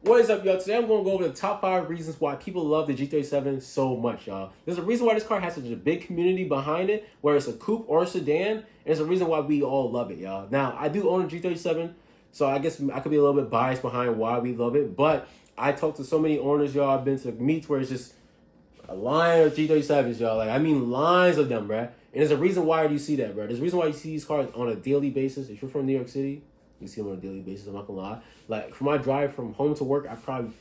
What is up, y'all? Today I'm going to go over the top 5 reasons why people love the G37 so much, y'all. There's a reason why this car has such a big community behind it, whether it's a coupe or a sedan, and there's a reason why we all love it, y'all. Now, I do own a G37, so I guess I could be a little bit biased behind why we love it, but I talked to so many owners, y'all. I've been to meets where it's just a line of G37s, y'all. Like, I mean lines of them, bruh. And there's a reason why you see that, bruh. There's a reason why you see these cars on a daily basis. If you're from New York City, you see them on a daily basis, I'm not gonna lie. Like, for my drive from home to work, I probably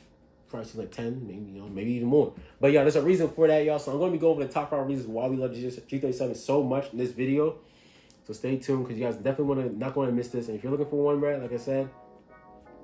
see like 10, maybe even more. But yeah, there's a reason for that, y'all. So I'm gonna be going over the top 5 reasons why we love G37 so much in this video. So stay tuned, because you guys definitely not gonna miss this. And if you're looking for one, bruh, like I said,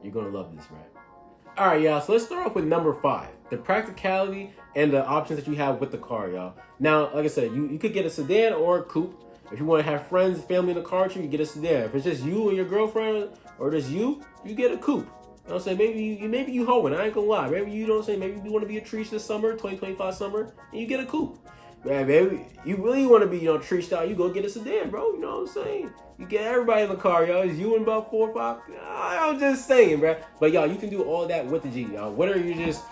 you're gonna love this, bruh. All right, y'all, so let's start off with number 5, the practicality and the options that you have with the car, y'all. Now, like I said, you could get a sedan or a coupe. If you want to have friends, family in the car, you can get a sedan. If it's just you and your girlfriend, or just you get a coupe. You know what I'm saying? Maybe you hoeing, I ain't gonna lie. Maybe you know what I'm saying, maybe you want to be a treat this summer, 2025 summer, and you get a coupe. Man, baby, you really want to be, treached out, you go get a sedan, bro. You know what I'm saying? You get everybody in the car, y'all. It's you and about 4 or 5. I'm just saying, bro. But, y'all, you can do all that with the G, y'all. Whether you're just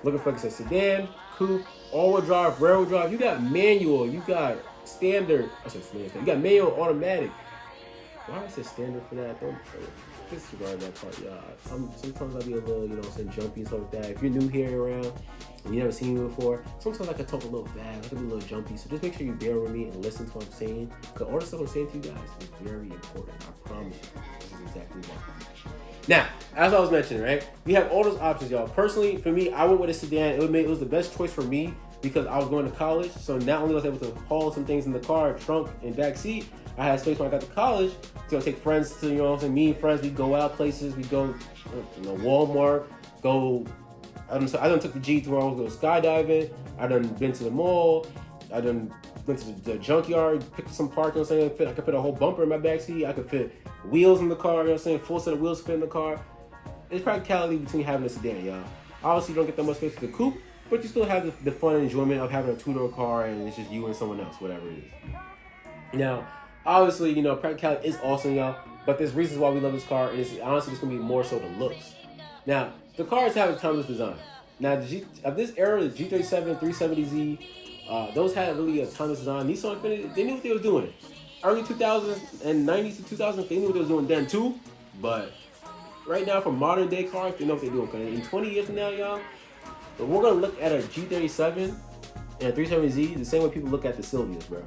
looking for, like I said, sedan, coupe, all-wheel drive, rear-wheel drive, you got manual, you got standard. I said standard. You got manual, automatic. Why did I say standard for that? Don't disregard that part, y'all. Sometimes I'll be a little, jumpy and stuff like that. If you're new here around and you never seen me before, sometimes I can talk a little fast, I can be a little jumpy. So just make sure you bear with me and listen to what I'm saying. Because all the stuff I'm saying to you guys is very important. I promise you. This is exactly why. Now, as I was mentioning, right, we have all those options, y'all. Personally, for me, I went with a sedan. It was the best choice for me because I was going to college. So not only was I able to haul some things in the car, trunk, and back seat, I had space when I got to college to take friends to, me and friends, we go out places, we go, Walmart, I done took the G to where I was going skydiving, I done been to the mall, I done went to the junkyard, picked some parts, I could fit a whole bumper in my backseat, I could fit wheels in the car, full set of wheels fit in the car. There's practicality between having a sedan, y'all. Obviously, you don't get that much space for the coupe, but you still have the fun and enjoyment of having a two-door car and it's just you and someone else, whatever it is. Now, obviously, practicality is awesome, y'all, but there's reasons why we love this car, and it's honestly just going to be more so the looks. Now, the cars have a timeless design. Now, of this era, the G37, 370Z, those had really a timeless design. Nissan, Infiniti, they knew what they were doing. Early 2000s and 90s to 2000s, they knew what they were doing then too, but right now, for modern day cars, they know what they're doing. Because in 20 years from now, y'all, we're going to look at a G37 and a 370Z the same way people look at the Sylvias, bro.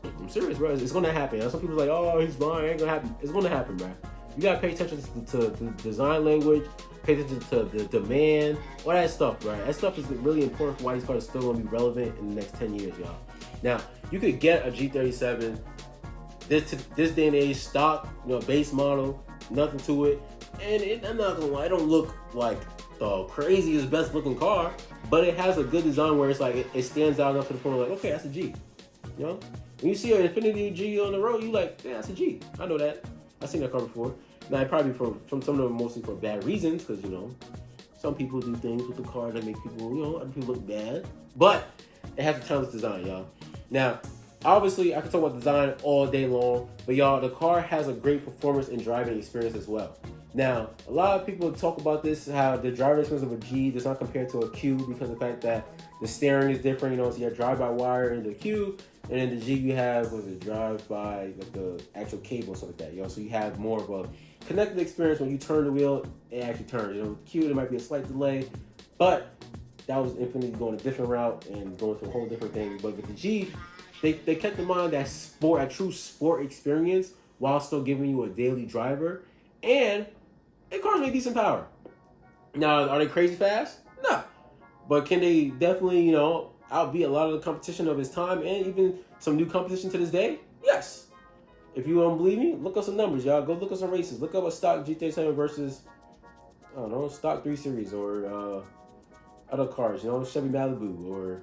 I'm serious, bro. It's going to happen. Some people are like, oh, he's lying. It ain't going to happen. It's going to happen, bro. You got to pay attention to the design language, pay attention to the demand, all that stuff, bro. That stuff is really important for why these cars are still going to be relevant in the next 10 years, y'all. Now, you could get a G37 this day and age, stock, base model, nothing to it. And I'm not going to lie, it don't look like the craziest, best looking car, but it has a good design where it's like, it stands out enough to the point where like, okay, that's a G. When you see an Infiniti G on the road, you like, yeah, that's a G. I know that. I've seen that car before. Now, probably from some of them mostly for bad reasons, because, some people do things with the car that make people, other people look bad. But it has a timeless design, y'all. Now, obviously, I can talk about design all day long, but y'all, the car has a great performance and driving experience as well. Now, a lot of people talk about this, how the driving experience of a G does not compare to a Q because of the fact that the steering is different, so you have drive-by-wire in the Q, and in the G you have, drive-by, like the actual cable and stuff like that, so you have more of a connected experience when you turn the wheel, it actually turns. With Q, there might be a slight delay, but that was Infiniti going a different route and going to a whole different thing. But with the G, they kept in mind that a true sport experience while still giving you a daily driver, and the cars make decent power. Now, are they crazy fast? No. But can they definitely, outbeat a lot of the competition of its time and even some new competition to this day? Yes. If you don't believe me, look up some numbers, y'all. Go look up some races. Look up a stock G37 versus, I don't know, stock 3 Series or other cars, Chevy Malibu or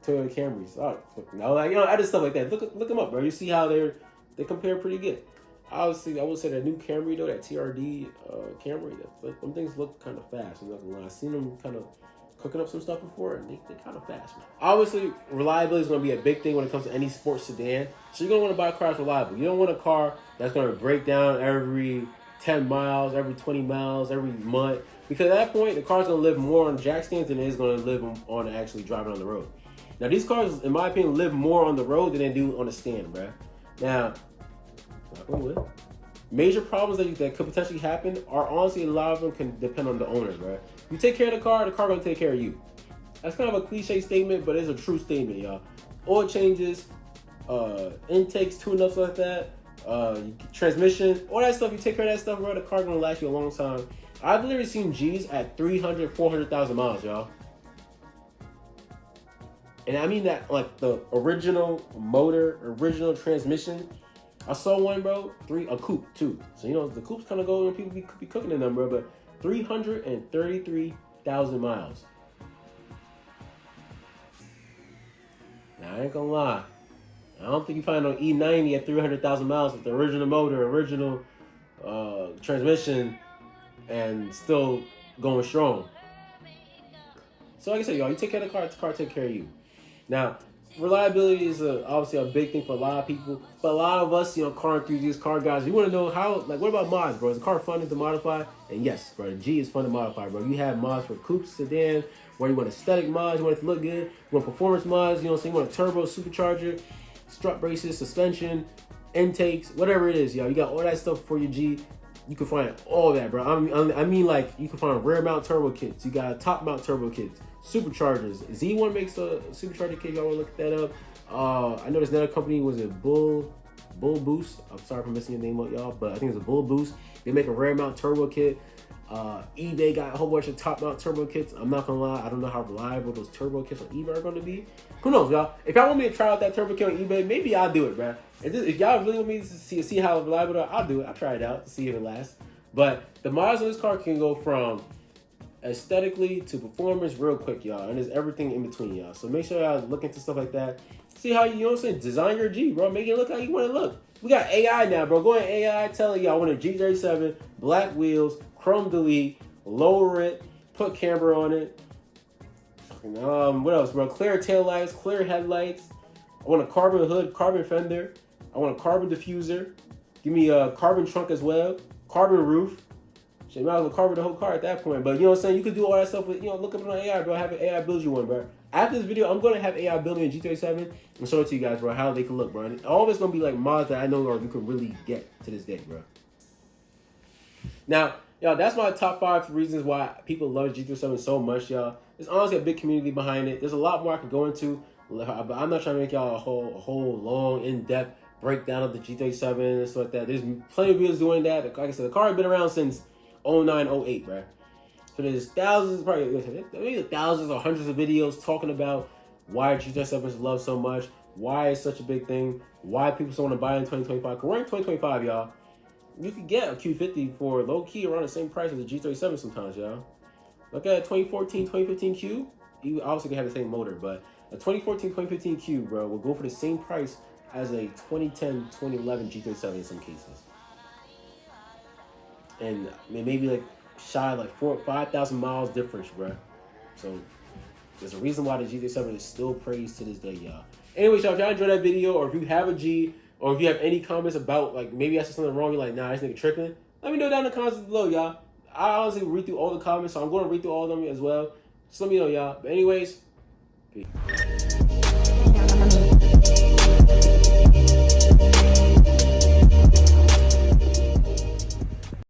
Toyota Camrys. Other stuff like that. Look them up, bro. You see how they compare pretty good. Obviously, I would say that new Camry, though, that TRD Camry, them things look kind of fast. I'm not gonna lie. I've seen them kind of cooking up some stuff before, and they're kind of fast, man. Obviously, reliability is going to be a big thing when it comes to any sports sedan. So you're going to want to buy a car that's reliable. You don't want a car that's going to break down every 10 miles, every 20 miles, every month. Because at that point, the car's going to live more on jack stands than it is going to live on actually driving on the road. Now, these cars, in my opinion, live more on the road than they do on the stand, bruh. Now, major problems that could potentially happen are honestly, a lot of them can depend on the owner, bruh. You take care of the car going to take care of you. That's kind of a cliche statement, but it's a true statement, y'all. Oil changes, intakes, tune-ups like that, transmission, all that stuff. You take care of that stuff, bro, the car gonna last you a long time. I've literally seen G's at 300, 400,000 miles, y'all. And I mean that, like, the original motor, original transmission. I saw one, bro, a coupe, too. So, you know, the coupes kind of go when people be cooking in them, bro, but 333,000 miles. Now, I ain't gonna lie. I don't think you find no E90 at 300,000 miles with the original motor, original transmission, and still going strong. So like I said, y'all, you take care of the car take care of you. Now, reliability is obviously a big thing for a lot of people, but a lot of us, you know, car enthusiasts, car guys, we want to know how, like, what about mods, bro? Is the car fun to modify? And yes, bro, the G is fun to modify, bro. You have mods for coupes, sedan, where you want aesthetic mods, you want it to look good, you want performance mods, you know what I'm saying, you want a turbo, supercharger, strut braces, suspension, intakes, whatever it is, y'all. You got all that stuff for your G. You can find all that, bro. I mean, like, you can find rear mount turbo kits. You got top mount turbo kits, superchargers. Z1 makes a supercharger kit. Y'all want to look that up. I know there's another company, was it Bull Boost? I'm sorry for messing your name up, y'all, but I think it's a Bull Boost. They make a rear mount turbo kit. eBay got a whole bunch of top mount turbo kits. I'm not gonna lie, I don't know how reliable those turbo kits on eBay are gonna be. Who knows, y'all? If y'all want me to try out that turbo kit on eBay, maybe I'll do it, bro. If y'all really want me to see how reliable it is, I'll do it. I'll try it out to see if it lasts. But the miles on this car can go from aesthetically to performance real quick, y'all. And there's everything in between, y'all. So make sure y'all look into stuff like that. See how you know what I'm saying? Design your G, bro. Make it look how you want it to look. We got AI now, bro. Go in AI, tell y'all I want a G37, black wheels, chrome delete, lower it, put camera on it. What else, bro? Clear taillights, clear headlights. I want a carbon hood, carbon fender. I want a carbon diffuser. Give me a carbon trunk as well. Carbon roof. Shit, you might as well carbon the whole car at that point. But you know what I'm saying? You could do all that stuff with, you know, look up on AI, bro. Have an AI build you one, bro. After this video, I'm going to have AI build me a G37 and show it to you guys, bro, how they can look, bro. And all of it's going to be like mods that I know or you can really get to this day, bro. Now, y'all, that's my top 5 reasons why people love G37 so much, y'all. There's honestly a big community behind it. There's a lot more I could go into, but I'm not trying to make y'all a whole long, in-depth breakdown of the G37 and stuff like that. There's plenty of videos doing that. Like I said, the car has been around since 09, 08, bro. So there's thousands, maybe thousands or hundreds of videos talking about why G37 is loved so much, why it's such a big thing, why people still want to buy it in 2025. Because we're in 2025, y'all. You could get a Q50 for low-key around the same price as a G37 sometimes, y'all. Look at a 2014, 2015 Q. You obviously can have the same motor, but a 2014, 2015 Q, bro, will go for the same price as a 2010, 2011 G37 in some cases. And maybe like shy like 4,000 or 5,000 miles difference, bro. So there's a reason why the G37 is still praised to this day, y'all. Anyways, y'all, if y'all enjoyed that video, or if you have a G, or if you have any comments about, like, maybe I said something wrong, you're like, nah, this nigga tripping, let me know down in the comments below, y'all. I honestly read through all the comments, so I'm going to read through all of them as well. Just let me know, y'all. But anyways, peace.